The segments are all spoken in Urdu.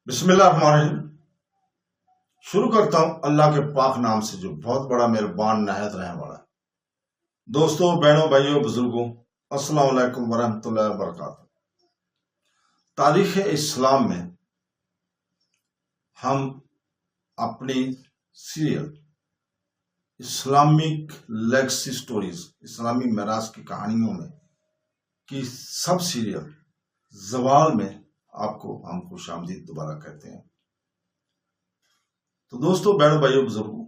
بسم اللہ الرحمن الرحیم۔ شروع کرتا ہوں اللہ کے پاک نام سے جو بہت بڑا مہربان نہایت رحم والا ہے۔ دوستوں، بہنوں، بھائیوں، بزرگوں، السلام علیکم ورحمۃ اللہ وبرکاتہ۔ تاریخ اسلام میں ہم اپنی سیریل اسلامک لیگسی سٹوریز، اسلامی میراث کی کہانیوں میں کی سب سیریل زوال میں آپ کو ہم خوش آمدید دوبارہ کہتے ہیں۔ تو دوستوں، بہنوں، بھائیوں، بزرگوں،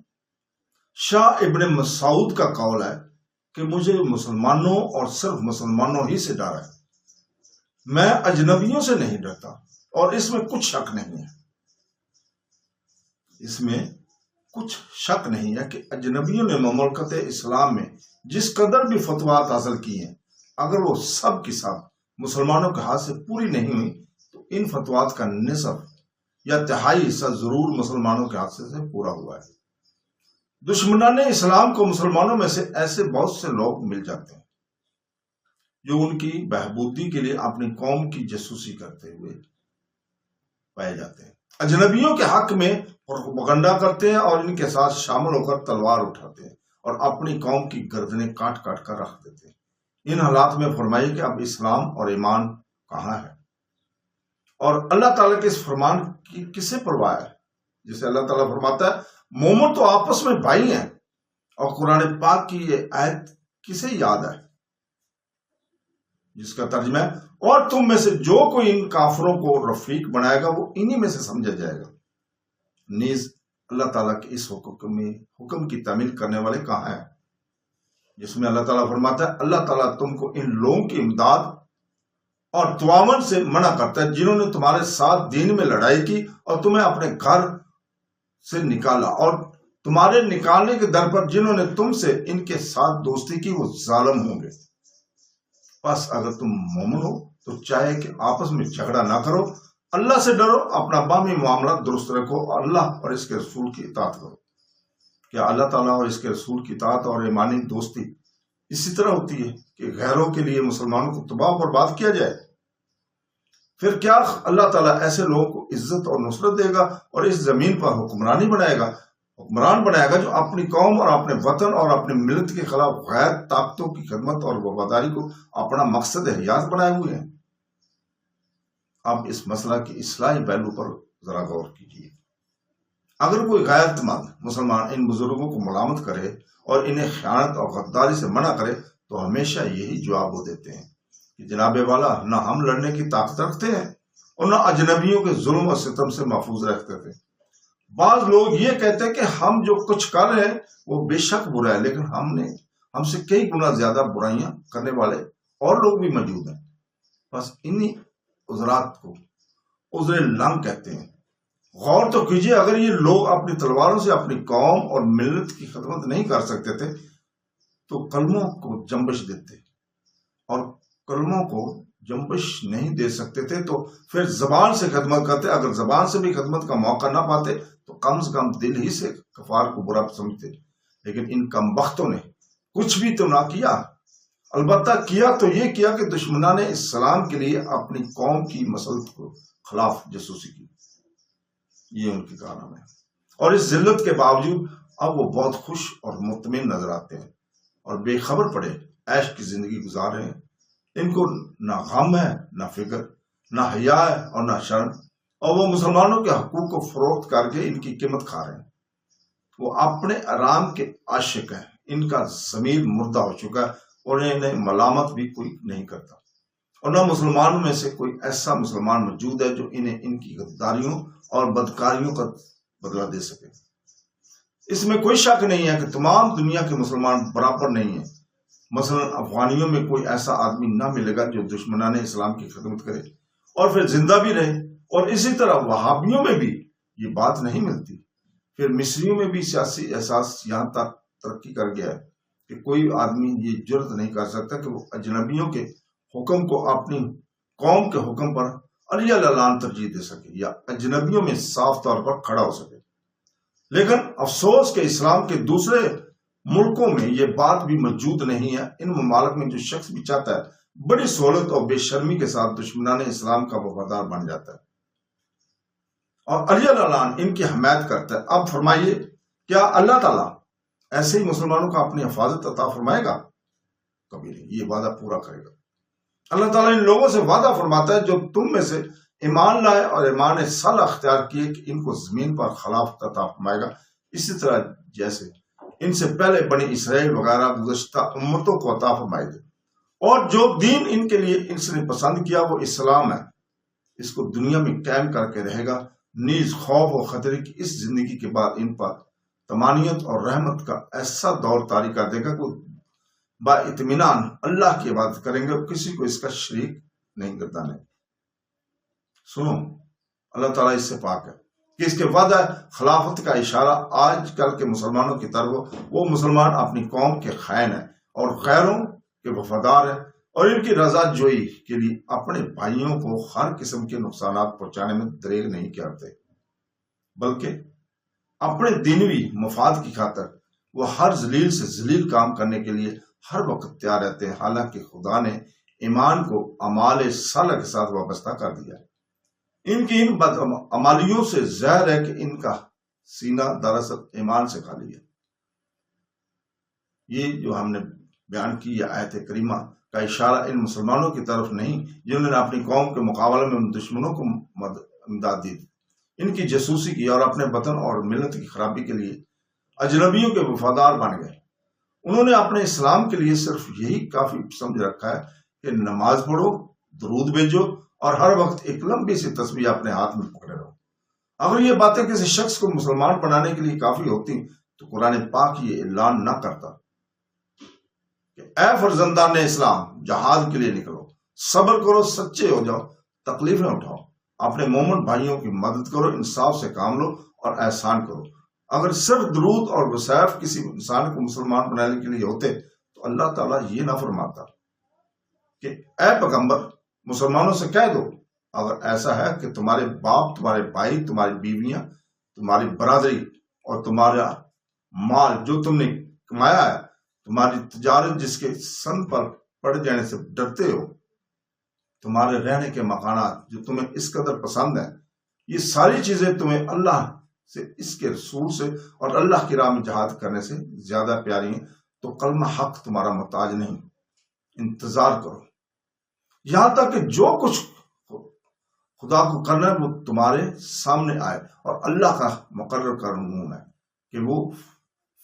شاہ ابن مسعود کا قول ہے کہ مجھے مسلمانوں اور صرف مسلمانوں ہی سے ڈر ہے، میں اجنبیوں سے نہیں ڈرتا، اور اس میں کچھ شک نہیں ہے، اس میں کچھ شک نہیں ہے کہ اجنبیوں نے مملکت اسلام میں جس قدر بھی فتویٰ حاصل کی ہیں، اگر وہ سب کی سب مسلمانوں کے ہاتھ سے پوری نہیں ہوئی تو ان فتویٰ کا نصف یا تہائی حصہ ضرور مسلمانوں کے ہاتھ سے پورا ہوا ہے۔ دشمنان اسلام کو مسلمانوں میں سے ایسے بہت سے لوگ مل جاتے ہیں جو ان کی بہبودی کے لیے اپنی قوم کی جاسوسی کرتے ہوئے پائے جاتے ہیں، اجنبیوں کے حق میں پروپیگنڈا کرتے ہیں اور ان کے ساتھ شامل ہو کر تلوار اٹھاتے ہیں اور اپنی قوم کی گردنیں کاٹ کاٹ کر رکھ دیتے ہیں۔ ان حالات میں فرمائیے کہ اب اسلام اور ایمان کہاں ہے؟ اور اللہ تعالیٰ کے اس فرمان کی کسے پرواہ ہے؟ جسے اللہ تعالیٰ فرماتا ہے مومن تو آپس میں بھائی ہیں، اور قرآن پاک کی یہ آیت کسے یاد ہے جس کا ترجمہ ہے اور تم میں سے جو کوئی ان کافروں کو رفیق بنائے گا وہ انہی میں سے سمجھا جائے گا۔ نیز اللہ تعالیٰ کے اس حکم کی تعمیل کرنے والے کہاں ہیں، جس میں اللہ تعالیٰ فرماتا ہے اللہ تعالیٰ تم کو ان لوگوں کی امداد اور تعاون سے منع کرتا ہے جنہوں نے تمہارے ساتھ دین میں لڑائی کی اور تمہیں اپنے گھر سے نکالا، اور تمہارے نکالنے کے در پر جنہوں نے تم سے ان کے ساتھ دوستی کی وہ ظالم ہوں گے۔ بس اگر تم مومن ہو تو چاہے کہ آپس میں جھگڑا نہ کرو، اللہ سے ڈرو، اپنا باہمی معاملہ درست رکھو، اللہ اور اس کے رسول کی اطاعت کرو۔ کیا اللہ تعالیٰ اور اس کے رسول کی اطاعت اور ایمانی دوستی اسی طرح ہوتی ہے کہ غیروں کے لیے مسلمانوں کو تباہ و برباد کیا جائے؟ پھر کیا اللہ تعالیٰ ایسے لوگوں کو عزت اور نصرت دے گا اور اس زمین پر حکمران بنائے گا جو اپنی قوم اور اپنے وطن اور اپنے ملت کے خلاف غیر طاقتوں کی خدمت اور وفاداری کو اپنا مقصد حیات بنائے ہوئے ہیں؟ اب اس مسئلہ کی اصلاحی پہلو پر ذرا غور کیجیے۔ اگر کوئی غیرت مند مسلمان ان بزرگوں کو ملامت کرے اور انہیں خیانت اور غداری سے منع کرے تو ہمیشہ یہی جواب وہ دیتے ہیں کہ جناب والا، نہ ہم لڑنے کی طاقت رکھتے ہیں اور نہ اجنبیوں کے ظلم اور ستم سے محفوظ رکھتے تھے۔ بعض لوگ یہ کہتے ہیں کہ ہم جو کچھ کر رہے ہیں وہ بے شک برا ہے، لیکن ہم سے کئی گنا زیادہ برائیاں کرنے والے اور لوگ بھی موجود ہیں۔ بس انہی عذرات کو عذر لنگ کہتے ہیں۔ غور تو کیجیے، اگر یہ لوگ اپنی تلواروں سے اپنی قوم اور ملت کی خدمت نہیں کر سکتے تھے تو کلموں کو جنبش دیتے، اور کلموں کو جنبش نہیں دے سکتے تھے تو پھر زبان سے خدمت کرتے۔ اگر زبان سے بھی خدمت کا موقع نہ پاتے تو کم سے کم دل ہی سے کفار کو برا سمجھتے، لیکن ان کم بختوں نے کچھ بھی تو نہ کیا، البتہ کیا تو یہ کیا کہ دشمنان اسلام کے لیے اپنی قوم کی مسلط کو خلاف جاسوسی کی۔ یہ ان کی کارنامے ہے، اور اس ذلت کے باوجود اب وہ بہت خوش اور مطمئن نظر آتے ہیں اور بے خبر پڑے عیش کی زندگی گزار رہے ہیں۔ ان کو نہ غم ہے، نہ فکر، نہ حیا ہے اور نہ شرم، اور وہ مسلمانوں کے حقوق کو فروخت کر کے ان کی قیمت کھا رہے ہیں۔ وہ اپنے آرام کے عاشق ہیں، ان کا ضمیر مردہ ہو چکا ہے اور انہیں ملامت بھی کوئی نہیں کرتا، اور نہ مسلمانوں میں سے کوئی ایسا مسلمان موجود ہے جو انہیں ان کی غداریوں اور بدکاریوں کا بدلہ دے سکے۔ اس میں کوئی شک نہیں ہے کہ تمام دنیا کے مسلمان برابر نہیں ہیں۔ مثلا افغانیوں میں کوئی ایسا آدمی نہ ملے گا جو دشمنان اسلام کی خدمت کرے اور پھر زندہ بھی رہے، اور اسی طرح وہابیوں میں بھی یہ بات نہیں ملتی۔ پھر مصریوں میں بھی سیاسی احساس یہاں تک ترقی کر گیا ہے کہ کوئی آدمی یہ جرت نہیں کر سکتا کہ وہ اجنبیوں کے حکم کو اپنی قوم کے حکم پر علی العلان ترجیح دے سکے یا اجنبیوں میں صاف طور پر کھڑا ہو سکے۔ لیکن افسوس کہ اسلام کے دوسرے ملکوں میں یہ بات بھی موجود نہیں ہے۔ ان ممالک میں جو شخص بھی چاہتا ہے بڑی سہولت اور بے شرمی کے ساتھ دشمنان اسلام کا وفادار بن جاتا ہے۔ اور علی اللہ عنہ ان کی حمایت کرتا ہے۔ اب فرمائیے کیا اللہ تعالیٰ ایسے ہی مسلمانوں کو اپنی حفاظت عطا فرمائے گا؟ کبھی نہیں، یہ وعدہ پورا کرے گا۔ اللہ تعالیٰ ان لوگوں سے وعدہ فرماتا ہے جو تم میں سے ایمان لائے اور ایمان صالح اختیار کیے کہ ان کو زمین پر خلافت عطا فرمائے گا، اسی طرح جیسے ان سے پہلے بنی اسرائیل وغیرہ گزشتہ امتوں کو عطا فرمائے گا۔ اور جو دین ان کے لیے اس نے پسند کیا وہ اسلام ہے، اس کو دنیا میں قائم کر کے رہے گا، نیز خوف و خطرے کی اس زندگی کے بعد ان پر تمانیت اور رحمت کا ایسا دور طاری کر دے گا کہ با اطمینان اللہ کی عبادت کریں گے اور کسی کو اس کا شریک نہیں گردانے۔ سنو، اللہ تعالیٰ اس سے پاک ہے کہ اس کے وعدہ خلافت کا اشارہ آج کل کے مسلمانوں کی طرف وہ مسلمان اپنی قوم کے خائن ہیں اور غیروں کے وفادار ہیں، اور ان کی رضا جوئی کے لیے اپنے بھائیوں کو ہر قسم کے نقصانات پہنچانے میں دریغ نہیں کرتے، بلکہ اپنے دینوی مفاد کی خاطر وہ ہر ذلیل سے ذلیل کام کرنے کے لیے ہر وقت تیار رہتے ہیں، حالانکہ خدا نے ایمان کو اعمال صالح کے ساتھ وابستہ کر دیا ہے۔ ان کی ان بدعمالیوں سے ظاہر ہے کہ ان کا سینہ دراصل ایمان سے خالی ہے۔ یہ جو ہم نے بیان کی یہ آیت کریمہ کا اشارہ ان مسلمانوں کی طرف نہیں جنہوں نے اپنی قوم کے مقابلے میں دشمنوں کو امداد دی، ان کی جاسوسی کی اور اپنے وطن اور ملت کی خرابی کے لیے اجنبیوں کے وفادار بن گئے۔ انہوں نے اپنے اسلام کے لیے صرف یہی کافی سمجھ رکھا ہے کہ نماز پڑھو، درود بھیجو اور ہر وقت ایک لمبی سی تسبیح اپنے ہاتھ میں پکڑے رہو۔ اگر یہ باتیں کسی شخص کو مسلمان بنانے کے لیے کافی ہوتی تو قرآن پاک یہ اعلان نہ کرتا کہ اے فرزندان اسلام، جہاد کے لیے نکلو، صبر کرو، سچے ہو جاؤ، تکلیفیں اٹھاؤ، اپنے مومن بھائیوں کی مدد کرو، انصاف سے کام لو اور احسان کرو۔ اگر صرف درود اور وصائف کسی انسان کو مسلمان بنانے کے لیے ہوتے تو اللہ تعالیٰ یہ نہ فرماتا کہ اے پیغمبر مسلمانوں سے کہہ دو اگر ایسا ہے کہ تمہارے باپ، تمہارے بھائی، تمہاری بیویاں، تمہاری برادری اور تمہارا مال جو تم نے کمایا ہے، تمہاری تجارت جس کے سن پر پڑ جانے سے ڈرتے ہو، تمہارے رہنے کے مکانات جو تمہیں اس قدر پسند ہیں، یہ ساری چیزیں تمہیں اللہ سے، اس کے رسول سے اور اللہ کی راہ میں جہاد کرنے سے زیادہ پیاری ہیں، تو کلمہ حق تمہارا محتاج نہیں، انتظار کرو یہاں تک کہ جو کچھ خدا کو کرنا ہے وہ تمہارے سامنے آئے، اور اللہ کا مقرر قانون ہے کہ وہ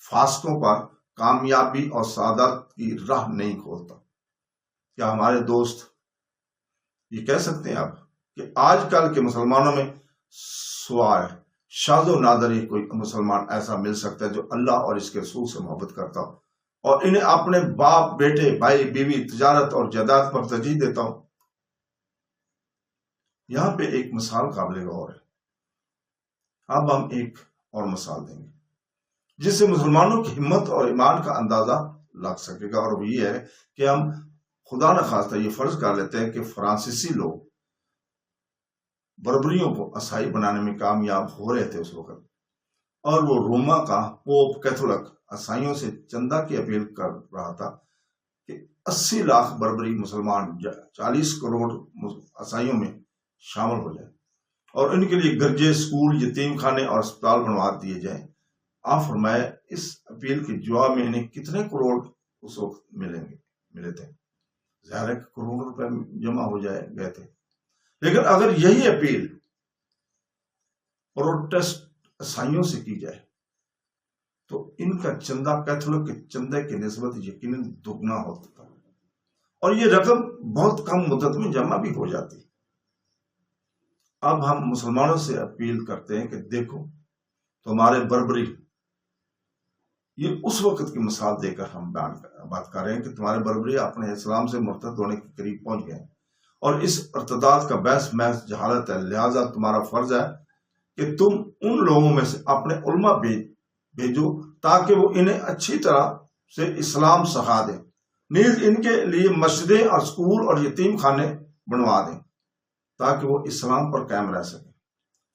فاسقوں پر کامیابی اور سعادت کی راہ نہیں کھولتا۔ کیا ہمارے دوست یہ کہہ سکتے ہیں اب کہ آج کل کے مسلمانوں میں سوائے شاذ و نادر ہی کوئی مسلمان ایسا مل سکتا ہے جو اللہ اور اس کے رسول سے محبت کرتا ہو اور انہیں اپنے باپ، بیٹے، بھائی، بیوی، تجارت اور جائیداد پر ترجیح دیتا ہو؟ یہاں پہ ایک مثال قابل غور ہے۔ اب ہم ایک اور مثال دیں گے جس سے مسلمانوں کی ہمت اور ایمان کا اندازہ لگ سکے گا، اور وہ یہ ہے کہ ہم خدا نخواستہ یہ فرض کر لیتے ہیں کہ فرانسیسی لوگ بربریوں کو عیسائی بنانے میں کامیاب ہو رہے تھے اس وقت، اور وہ روما کا پوپ کیتھولک عیسائیوں سے چندہ کی اپیل کر رہا تھا کہ 80 لاکھ بربری مسلمان 40 کروڑ عیسائیوں میں شامل ہو جائیں اور ان کے لیے گرجے، اسکول، یتیم خانے اور اسپتال بنوا دیے جائیں۔ آپ فرمائے اس اپیل کے جواب میں انہیں کتنے کروڑ اس وقت ملے تھے؟ ظاہر ہے کہ کروڑوں روپے جمع ہو گئے تھے۔ لیکن اگر یہی اپیل پروٹسٹ عیسائیوں سے کی جائے تو ان کا چندہ کیتھولک کے چندے کی نسبت یقیناً دگنا ہوتا تھا، اور یہ رقم بہت کم مدت میں جمع بھی ہو جاتی۔ اب ہم مسلمانوں سے اپیل کرتے ہیں کہ دیکھو تمہارے بربری، یہ اس وقت کی مثال دے کر ہم بات کر رہے ہیں کہ تمہارے بربری اپنے اسلام سے مرتد ہونے کے قریب پہنچ گئے ہیں، اور اس ارتداد کا باعث محض جہالت ہے۔ لہذا تمہارا فرض ہے کہ تم ان لوگوں میں سے اپنے علماء بھیجو تاکہ وہ انہیں اچھی طرح سے اسلام سکھا دیں، نیز ان کے لیے مسجدیں اور اسکول اور یتیم خانے بنوا دیں تاکہ وہ اسلام پر قائم رہ سکیں۔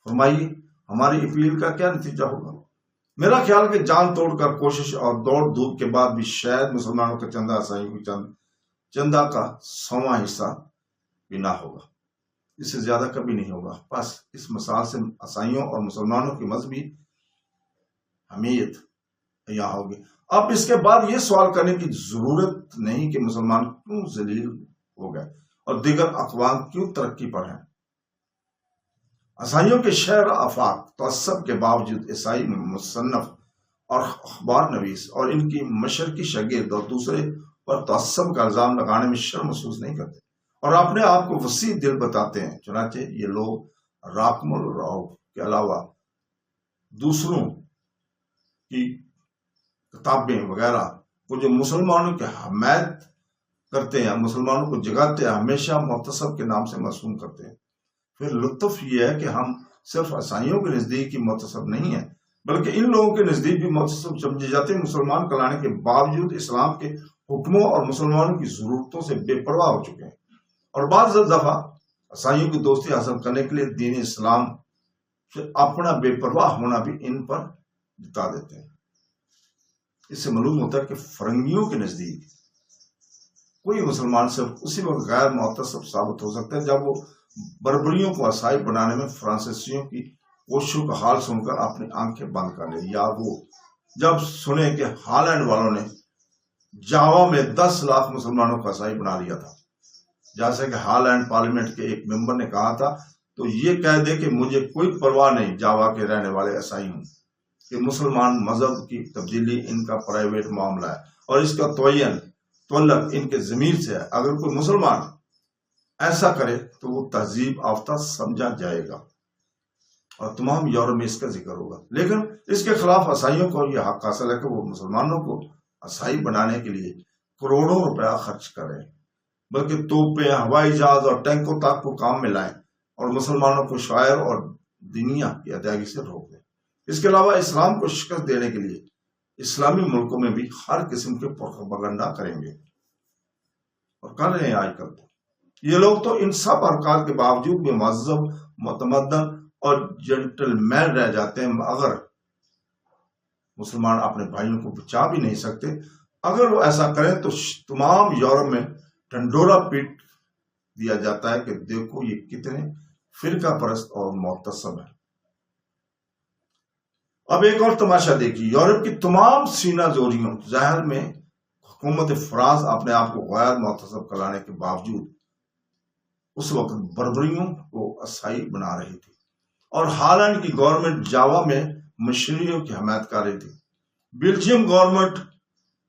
فرمائیے ہماری اپیل کا کیا نتیجہ ہوگا؟ میرا خیال کہ جان توڑ کر کوشش اور دوڑ دھوپ کے بعد بھی شاید مسلمانوں کا چندہ عیسائیوں کو چندہ کا 100واں حصہ بھی نہ ہوگا۔ اس سے زیادہ کبھی نہیں ہوگا. بس اس مثال سے عیسائیوں اور مسلمانوں کی مذہبی حمیت یہاں ہوگی. اب اس کے بعد یہ سوال کرنے کی ضرورت نہیں کہ مسلمان کیوں ذلیل ہو گئے اور دیگر اقوام کیوں ترقی پر ہیں. عیسائیوں کے شہر آفاق تعصب کے باوجود عیسائی مصنف اور اخبار نویس اور ان کی مشرقی شاگرد اور دوسرے پر تعصب کا الزام لگانے میں شرم محسوس نہیں کرتے اور اپنے آپ کو وسیع دل بتاتے ہیں. چنانچہ یہ لوگ راکم الراؤ کے علاوہ دوسروں کی کتابیں وغیرہ کو جو مسلمانوں کی حمایت کرتے ہیں، مسلمانوں کو جگاتے ہیں، ہمیشہ محتسب کے نام سے معصوم کرتے ہیں. پھر لطف یہ ہے کہ ہم صرف عیسائیوں کے نزدیک ہی محتسب نہیں ہیں بلکہ ان لوگوں کے نزدیک بھی محتسب سمجھے جاتے ہیں. مسلمان کہلانے کے باوجود اسلام کے حکموں اور مسلمانوں کی ضرورتوں سے بے پرواہ ہو چکے ہیں اور بعض دفعہ عیسائیوں کی دوستی حاصل کرنے کے لیے دین اسلام سے اپنا بے پرواہ ہونا بھی ان پر جتا دیتے ہیں. اس سے معلوم ہوتا ہے کہ فرنگیوں کے نزدیک کوئی مسلمان صرف اسی وقت غیر محتسب ثابت ہو سکتا ہے جب وہ بربریوں کو عیسائی بنانے میں فرانسیسیوں کی کوششوں کا حال سن کر اپنی آنکھیں بند کر لے، یا وہ جب سنے کہ ہالینڈ والوں نے جاوا میں 10 لاکھ مسلمانوں کو عیسائی بنا لیا تھا. جیسے کہ ہالینڈ پارلیمنٹ کے ایک ممبر نے کہا تھا تو یہ کہہ دے کہ مجھے کوئی پرواہ نہیں، جاوا کے رہنے والے عیسائی ہوں، کہ مسلمان مذہب کی تبدیلی ان کا پرائیویٹ معاملہ ہے اور اس کا تعلق ان کے ضمیر سے ہے. اگر کوئی مسلمان ایسا کرے تو وہ تہذیب یافتہ سمجھا جائے گا اور تمام یورپ میں اس کا ذکر ہوگا. لیکن اس کے خلاف عیسائیوں کو یہ حق حاصل ہے کہ وہ مسلمانوں کو عیسائی بنانے کے لیے کروڑوں روپیہ خرچ کریں، بلکہ توپیں، ہوائی جہاز اور ٹینکوں تک کو کام میں لائیں اور مسلمانوں کو شاعر اور دنیا کی ادائیگی سے روک دیں. اس کے علاوہ اسلام کو شکست دینے کے لیے اسلامی ملکوں میں بھی ہر قسم کے پروپیگنڈا کریں گے اور کر رہے ہیں آج کل. یہ لوگ تو ان سب حرکات کے باوجود بھی مہذب، متمدن اور جنٹل مین رہ جاتے ہیں. اگر مسلمان اپنے بھائیوں کو بچا بھی نہیں سکتے، اگر وہ ایسا کریں تو تمام یورپ میں ڈنڈورا پیٹ دیا جاتا ہے کہ دیکھو یہ کتنے فرقہ پرست اور محتسب ہیں. اب ایک اور تماشا دیکھیے. یورپ کی تمام سینہ زوریوں ظاہر میں حکومت فرانس اپنے آپ کو غیر محتسب کرانے کے باوجود اس وقت بربریوں کو عیسائی بنا رہی تھی اور ہالینڈ کی گورنمنٹ جاوا میں مشنریوں کی حمایت کر رہی تھی. بیلجیم گورنمنٹ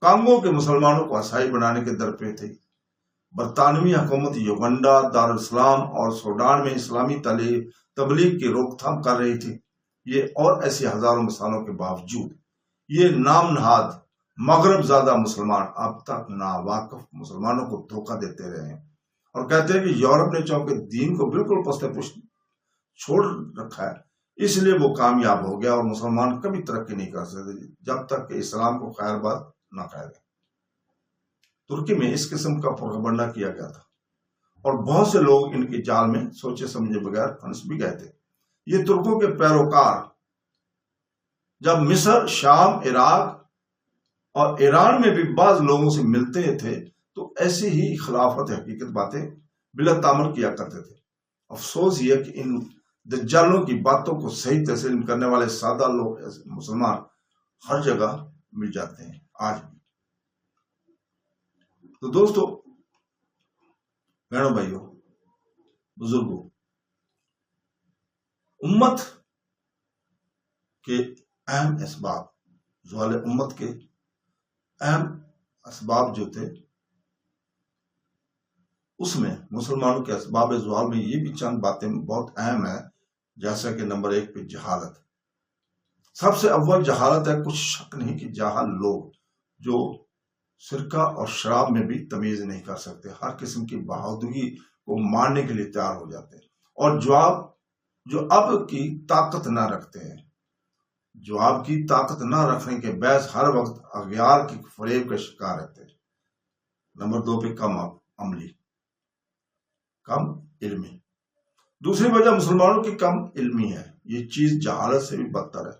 کانگو کے مسلمانوں کو عیسائی بنانے کے در پہ تھی. برطانوی حکومت یوگنڈا، دارالاسلام اور سوڈان میں اسلامی تبلیغ کی روک تھام کر رہی تھی. یہ اور ایسی ہزاروں مثالوں کے باوجود یہ نام نہاد مغرب زادہ مسلمان اب تک ناواقف مسلمانوں کو دھوکہ دیتے رہے ہیں اور کہتے ہیں کہ یورپ نے چونکہ دین کو بالکل پست پشت چھوڑ رکھا ہے اس لیے وہ کامیاب ہو گیا اور مسلمان کبھی ترقی نہیں کر سکتے جب تک کہ اسلام کو خیر بات نہ کہہ دیں. ترکی میں اس قسم کا پروپیگنڈا کیا گیا تھا اور بہت سے لوگ ان کی جال میں سوچے سمجھے بغیر پھنس بھی گئے تھے. یہ ترکوں کے پیروکار جب مصر، شام، عراق اور ایران میں بھی بعض لوگوں سے ملتے تھے تو ایسی ہی خلافت حقیقت باتیں بلا تعمل کیا کرتے تھے. افسوس یہ کہ ان دجالوں کی باتوں کو صحیح تسلیم کرنے والے سادہ لوگ مسلمان ہر جگہ مل جاتے ہیں آج بھی. تو دوستو، بہنوں بھائیوں، بزرگوں، امت کے اہم اسباب، زوال امت کے اہم اسباب جو تھے اس میں مسلمانوں کے اسباب زوال میں یہ بھی چند باتیں بہت اہم ہیں. جیسا کہ نمبر 1 پہ جہالت. سب سے اول جہالت ہے. کچھ شک نہیں کہ جاہل لوگ جو سرقہ اور شراب میں بھی تمیز نہیں کر سکتے ہر قسم کی بہادری کو مارنے کے لیے تیار ہو جاتے ہیں اور جو اب کی طاقت نہ رکھتے ہیں، جواب کی طاقت نہ رکھنے کے باعث ہر وقت اغیار کی فریب کا شکار رہتے ہیں. نمبر 2 پہ کم عملی، کم علمی. دوسری وجہ مسلمانوں کی کم علمی ہے. یہ چیز جہالت سے بھی بدتر ہے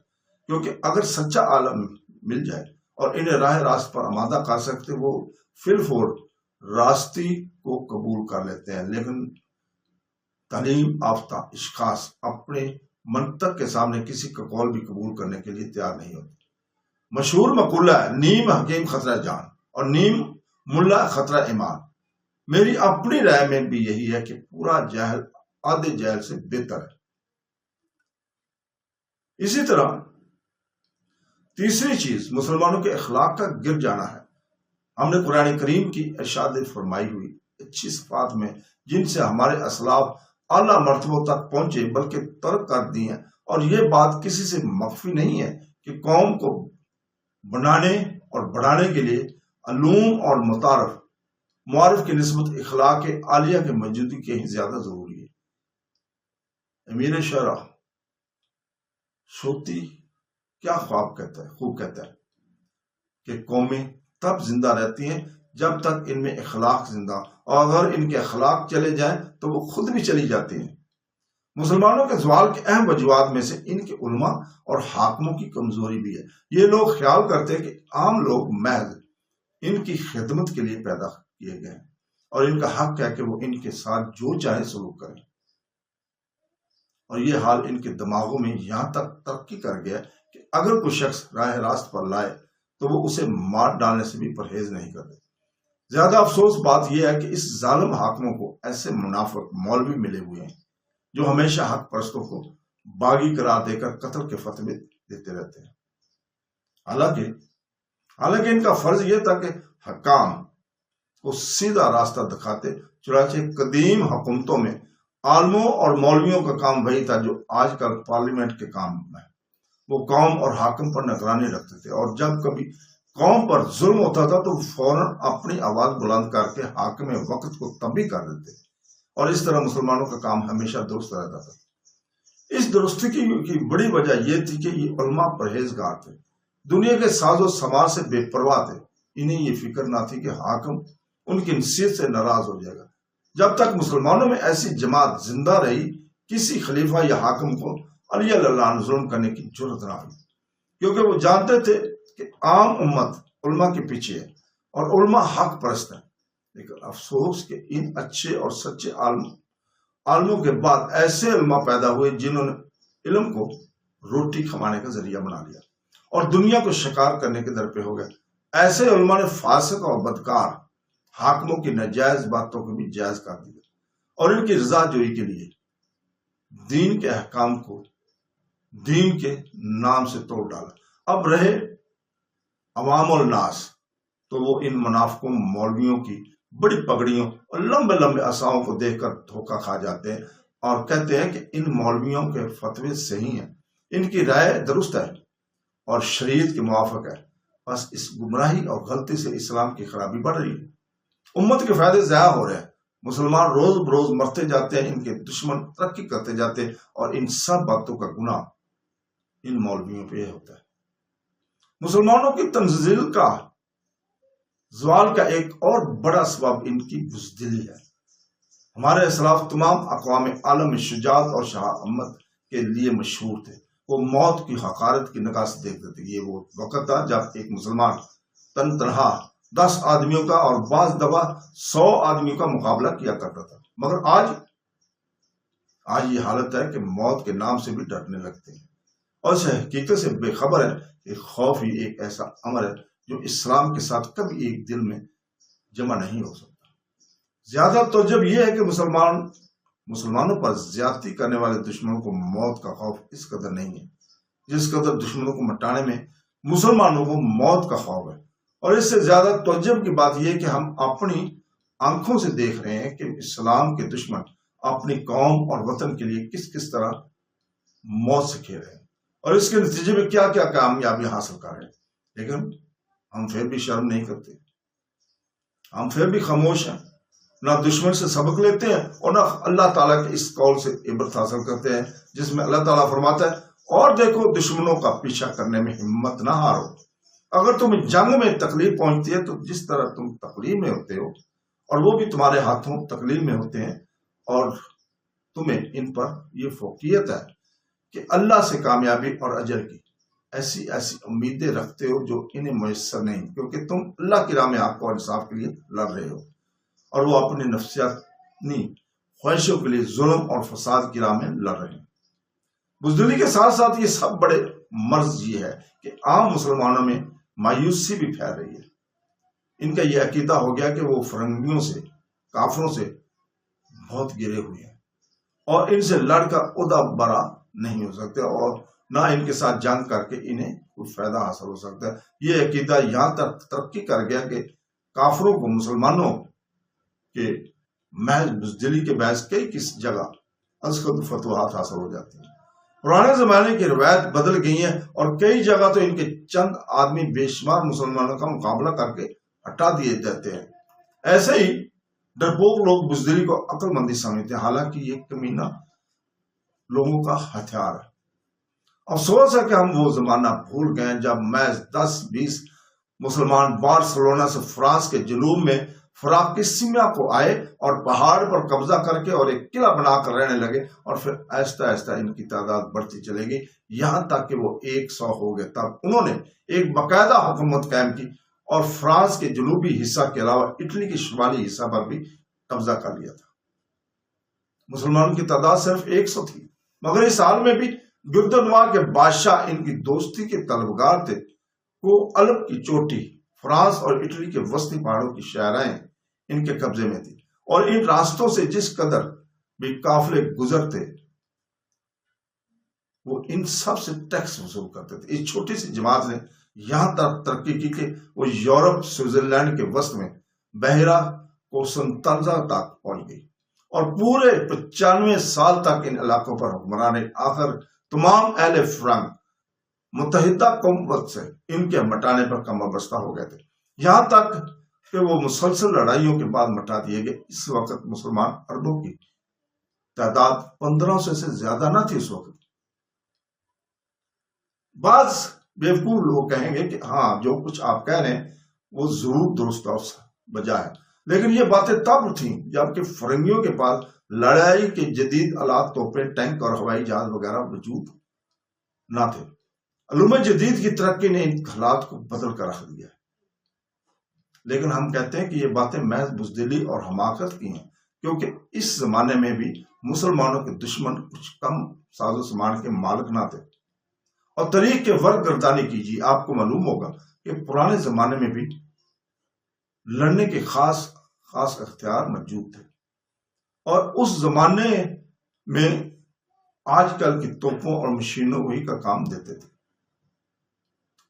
کیونکہ اگر سچا عالم مل جائے اور انہیں راہ راست پر آمادہ کر سکتے وہ فی الفور راستی کو قبول کر لیتے ہیں، لیکن تعلیم یافتہ اشخاص اپنے منطق کے سامنے کسی کا قول بھی قبول کرنے کے لیے تیار نہیں ہوتے۔ مشہور مقولہ ہے، نیم حکیم خطرہ جان اور نیم ملا خطرہ ایمان۔ میری اپنی رائے میں بھی یہی ہے کہ پورا جہل آدھے جہل سے بہتر ہے۔ اسی طرح تیسری چیز مسلمانوں کے اخلاق کا گر جانا ہے۔ ہم نے قرآن کریم کی ارشاد فرمائی ہوئی اچھی صفات میں جن سے ہمارے اسلاف اعلیٰ مرتبوں تک پہنچے بلکہ ترک کر دی ہیں، اور یہ بات کسی سے مخفی نہیں ہے کہ قوم کو بنانے اور بڑھانے کے لیے علوم اور معارف کی نسبت اخلاق عالیہ کی موجودگی کے ہی زیادہ ضروری ہے۔ امیر شرح شوتی کیا خوب کہتا ہے کہ قومیں تب زندہ رہتی ہیں جب تک ان میں اخلاق زندہ، اور اگر ان کے اخلاق چلے جائیں تو وہ خود بھی چلی جاتی ہیں۔ مسلمانوں کے زوال کے اہم وجوہات میں سے ان کے علماء اور حاکموں کی کمزوری بھی ہے۔ یہ لوگ خیال کرتے ہیں کہ عام لوگ محض ان کی خدمت کے لیے پیدا کیے گئے ہیں اور ان کا حق ہے کہ وہ ان کے ساتھ جو چاہے سلوک کریں، اور یہ حال ان کے دماغوں میں یہاں تک ترقی کر گیا کہ اگر کوئی شخص راہ راست پر لائے تو وہ اسے مار ڈالنے سے بھی پرہیز نہیں کرتے۔ زیادہ افسوس بات یہ ہے کہ اس ظالم حاکموں کو ایسے منافق مولوی ملے ہوئے ہیں جو ہمیشہ حق پرستوں کو باغی قرار دے کر قتل کے فتوے دیتے رہتے ہیں۔ حالانکہ ان کا فرض یہ تھا کہ حکام کو سیدھا راستہ دکھاتے، چنانچہ قدیم حکومتوں میں عالموں اور مولویوں کا کام وہی تھا جو آج کل پارلیمنٹ کے کام ہے۔ وہ قوم اور حاکم پر نگرانی رکھتے تھے، اور جب کبھی قوم پر ظلم ہوتا تھا تو فوراً اپنی آواز بلند کر کے حاکم وقت کو تباہ کر دیتے، اور اس طرح مسلمانوں کا کام ہمیشہ درست رہتا تھا۔ اس درستی کی بڑی وجہ یہ تھی کہ یہ علماء پرہیزگار تھے، دنیا کے ساز و سماج سے بے پرواہ تھے۔ انہیں یہ فکر نہ تھی کہ حاکم ان کی نصیحت سے ناراض ہو جائے گا۔ جب تک مسلمانوں میں ایسی جماعت زندہ رہی، کسی خلیفہ یا حاکم کو علی اللہ عنہ ظلم کرنے کی جرات نہ ہوئی، کیونکہ وہ جانتے تھے کہ عام امت علماء کے پیچھے ہے اور علماء حق پرست ہیں۔ لیکن افسوس کہ ان اچھے اور سچے عالموں کے بعد ایسے علماء پیدا ہوئے جنہوں نے علم کو روٹی کھمانے کا ذریعہ بنا لیا اور دنیا کو شکار کرنے کے در پہ ہو گئے۔ ایسے علماء نے فاسق اور بدکار حاکموں کی ناجائز باتوں کو بھی جائز کر دیا اور ان کی رضا جوئی کے لیے دین کے احکام کو دین کے نام سے توڑ ڈالا۔ اب رہے عوام الناس تو وہ ان منافقوں مولویوں کی بڑی پگڑیوں اور لمبے لمبے عصاؤں کو دیکھ کر دھوکہ کھا جاتے ہیں اور کہتے ہیں کہ ان مولویوں کے فتوے صحیح ہیں، ان کی رائے درست ہے اور شریعت کے موافق ہے۔ بس اس گمراہی اور غلطی سے اسلام کی خرابی بڑھ رہی ہے، امت کے فائدے ضائع ہو رہے ہیں، مسلمان روز بروز مرتے جاتے ہیں، ان کے دشمن ترقی کرتے جاتے ہیں، اور ان سب باتوں کا گناہ ان مولویوں پہ ہوتا ہے۔ مسلمانوں کی تنزل کا زوال کا ایک اور بڑا سبب ان کی بزدلی ہے۔ ہمارے اسلاف تمام اقوام عالم میں شجاعت اور شہامت کے لیے مشہور تھے۔ وہ موت کی حقارت کی نگاہ سے دیکھتے تھے۔ یہ وہ وقت تھا جب ایک مسلمان تنہا 10 آدمیوں کا اور بعض دفعہ 100 آدمیوں کا مقابلہ کیا کرتا تھا، مگر آج یہ حالت ہے کہ موت کے نام سے بھی ڈرنے لگتے ہیں اور اس حقیقت سے بے خبر ہے کہ خوف ہی ایک ایسا امر ہے جو اسلام کے ساتھ کبھی ایک دل میں جمع نہیں ہو سکتا۔ زیادہ توجہ یہ ہے کہ مسلمانوں پر زیادتی کرنے والے دشمنوں کو موت کا خوف اس قدر نہیں ہے جس قدر دشمنوں کو مٹانے میں مسلمانوں کو موت کا خوف ہے۔ اور اس سے زیادہ توجہ کی بات یہ ہے کہ ہم اپنی آنکھوں سے دیکھ رہے ہیں کہ اسلام کے دشمن اپنی قوم اور وطن کے لیے کس طرح موت سے کھیل رہے ہیں اور اس کے نتیجے میں کیا کیا کامیابی حاصل کر رہے ہیں، لیکن ہم پھر بھی شرم نہیں کرتے، ہم پھر بھی خاموش ہیں، نہ دشمن سے سبق لیتے ہیں اور نہ اللہ تعالیٰ کے اس قول سے عبرت حاصل کرتے ہیں جس میں اللہ تعالیٰ فرماتا ہے، اور دیکھو دشمنوں کا پیچھا کرنے میں ہمت نہ ہارو۔ اگر تمہیں جنگ میں تکلیف پہنچتی ہے تو جس طرح تم تکلیف میں ہوتے ہو اور وہ بھی تمہارے ہاتھوں تکلیف میں ہوتے ہیں، اور تمہیں ان پر یہ فوقیت ہے کہ اللہ سے کامیابی اور اجر کی ایسی امیدیں رکھتے ہو جو انہیں میسر نہیں، کیونکہ تم اللہ کی راہ میں حق اور انصاف کے لیے لڑ رہے ہو اور وہ اپنی نفسیاتی خواہشوں کے لیے ظلم اور فساد کی راہ میں لڑ رہے ہیں۔ بزدلی کے ساتھ ساتھ یہ سب بڑے مرض یہ ہے کہ عام مسلمانوں میں مایوسی بھی پھیل رہی ہے۔ ان کا یہ عقیدہ ہو گیا کہ وہ فرنگیوں سے، کافروں سے بہت گرے ہوئے ہیں اور ان سے لڑ کر عہدہ برا نہیں ہو سکتے، اور نہ ان کے ساتھ جنگ کر کے انہیں کوئی فائدہ حاصل ہو سکتا ہے۔ یہ عقیدہ یہاں تک ترقی کر گیا کہ کافروں کو مسلمانوں کے محض بزدلی کے باعث کس جگہ از خود فتوحات حاصل ہو جاتی ہیں۔ پرانے زمانے کی روایت بدل گئی ہیں اور کئی جگہ تو ان کے چند آدمی بے شمار مسلمانوں کا مقابلہ کر کے ہٹا دیے جاتے ہیں۔ ایسے ہی ڈرپوک لوگ بزدلی کو عقل مندی سمجھتے ہیں، حالانکہ یہ کمینہ لوگوں کا ہتھیار ہے۔ افسوس ہے کہ ہم وہ زمانہ بھول گئے جب محض 10-20 مسلمان بارسلونا سے فرانس کے جنوب میں فراکسیمیا کو آئے اور پہاڑ پر قبضہ کر کے اور ایک قلعہ بنا کر رہنے لگے، اور پھر آہستہ آہستہ ان کی تعداد بڑھتی چلے گئی یہاں تک کہ وہ 100 ہو گئے۔ تب انہوں نے ایک باقاعدہ حکومت قائم کی اور فرانس کے جنوبی حصہ کے علاوہ اٹلی کے شمالی حصہ پر بھی قبضہ کر لیا تھا۔ مسلمانوں کی تعداد صرف 100 تھی، مگر اس حال میں بھی گردنوا کے بادشاہ ان کی دوستی کے طلبگار تھے۔ کو الپ کی چوٹی، فرانس اور اٹلی کے وسطی پہاڑوں کی شاہراہیں ان کے قبضے میں تھی، اور ان راستوں سے جس قدر بھی قافلے گزرتے وہ ان سب سے ٹیکس وصول کرتے تھے۔ اس چھوٹی سی جماعت نے یہاں تک ترقی کی کہ وہ یورپ، سوئٹزرلینڈ کے وسط میں بحیرہ کوسنطنزا تک پہنچ گئی، اور پورے 95 سال تک ان علاقوں پر حکمران آخر تمام اہل فرنگ متحدہ قوت سے ان کے مٹانے پر کم وابستہ ہو گئے تھے، یہاں تک کہ وہ مسلسل لڑائیوں کے بعد مٹا دیے گئے۔ اس وقت مسلمان اربوں کی تعداد 1500 سے زیادہ نہ تھی۔ اس وقت بعض بیوقوف لوگ کہیں گے کہ ہاں جو کچھ آپ کہہ رہے ہیں وہ ضرور درست اور بجا ہے، لیکن یہ باتیں تب تھیں جبکہ فرنگیوں کے پاس لڑائی کے جدید آلات، توپیں، ٹینک اور ہوائی جہاز وغیرہ وجود نہ تھے۔ علوم جدید کی ترقی نے ان حالات کو بدل کر رکھ دیا ہے، لیکن ہم کہتے ہیں کہ یہ باتیں محض بزدلی اور حماقت کی ہیں، کیونکہ اس زمانے میں بھی مسلمانوں کے دشمن کچھ کم ساز و سامان کے مالک نہ تھے۔ اور تاریخ کے ورق گردانی کیجیے، آپ کو معلوم ہوگا کہ پرانے زمانے میں بھی لڑنے کے خاص اختیار موجود تھے، اور اس زمانے میں آج کل کی توپوں اور مشینوں وہی کا کام دیتے تھے۔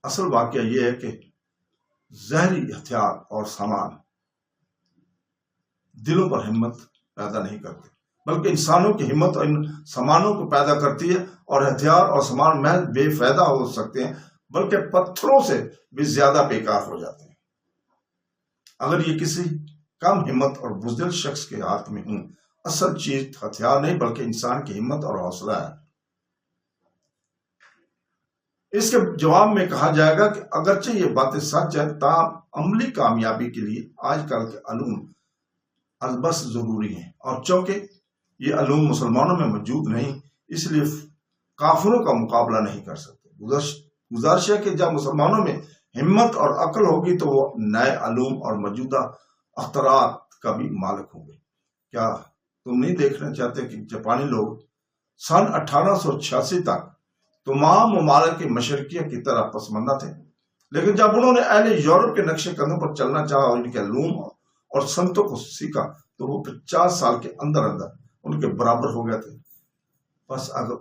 اصل واقعہ یہ ہے کہ زہری ہتھیار اور سامان دلوں پر ہمت پیدا نہیں کرتے، بلکہ انسانوں کی ہمت اور ان سامانوں کو پیدا کرتی ہے، اور ہتھیار اور سامان محض بے فائدہ ہو سکتے ہیں بلکہ پتھروں سے بھی زیادہ بیکار ہو جاتے ہیں اگر یہ کسی کم ہمت اور بزدل شخص کے ہاتھ میں ہوں۔ اصل چیز ہتھیار نہیں بلکہ انسان کی ہمت اور حوصلہ ہے۔ اس کے جواب میں کہا جائے گا کہ اگرچہ یہ باتیں سچ ہے، تاہم عملی کامیابی کے لیے آج کل کے علوم البس ضروری ہیں، اور چونکہ یہ علوم مسلمانوں میں موجود نہیں، اس لیے کافروں کا مقابلہ نہیں کر سکتے۔ گزارش ہے کہ جب مسلمانوں میں ہمت اور عقل ہوگی تو وہ نئے علوم اور موجودہ اختراعات کا بھی مالک ہوں گے۔ کیا تم نہیں دیکھنا چاہتے کہ جاپانی لوگ سن 1886 تک تمام ممالک کے مشرقیہ کی طرح پسماندہ تھے، لیکن جب انہوں نے اہل یورپ کے نقش قدم پر چلنا چاہا اور ان کے علوم اور سنتوں کو سیکھا تو وہ 50 سال کے اندر ان کے برابر ہو گئے تھے۔ بس اگر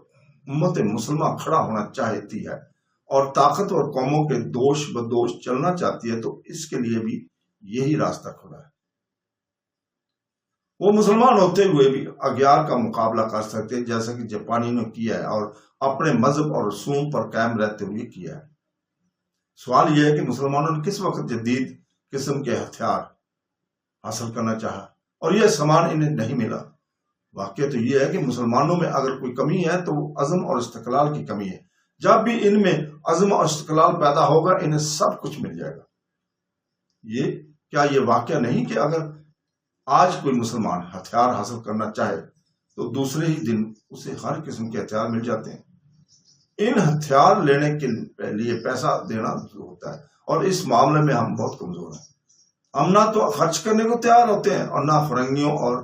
امت مسلمہ کھڑا ہونا چاہتی ہے اور طاقتور قوموں کے دوش بدوش چلنا چاہتی ہے تو اس کے لیے بھی یہی راستہ کھلا ہے۔ وہ مسلمان ہوتے ہوئے بھی اغیار کا مقابلہ کر سکتے ہیں، جیسا کہ جاپانی نے کیا ہے اور اپنے مذہب اور رسوم پر قائم رہتے ہوئے کیا ہے۔ سوال یہ ہے کہ مسلمانوں نے کس وقت جدید قسم کے ہتھیار حاصل کرنا چاہا اور یہ سامان انہیں نہیں ملا۔ واقعہ تو یہ ہے کہ مسلمانوں میں اگر کوئی کمی ہے تو وہ عزم اور استقلال کی کمی ہے۔ جب بھی ان میں عزم اور استقلال پیدا ہوگا انہیں سب کچھ مل جائے گا۔ کیا یہ واقعہ نہیں کہ اگر آج کوئی مسلمان ہتھیار حاصل کرنا چاہے تو دوسرے ہی دن اسے ہر قسم کے ہتھیار مل جاتے ہیں؟ ان ہتھیار لینے کے لیے پیسہ دینا ہوتا ہے، اور اس معاملے میں ہم بہت کمزور ہیں۔ ہم نہ تو خرچ کرنے کو تیار ہوتے ہیں اور نہ فرنگیوں اور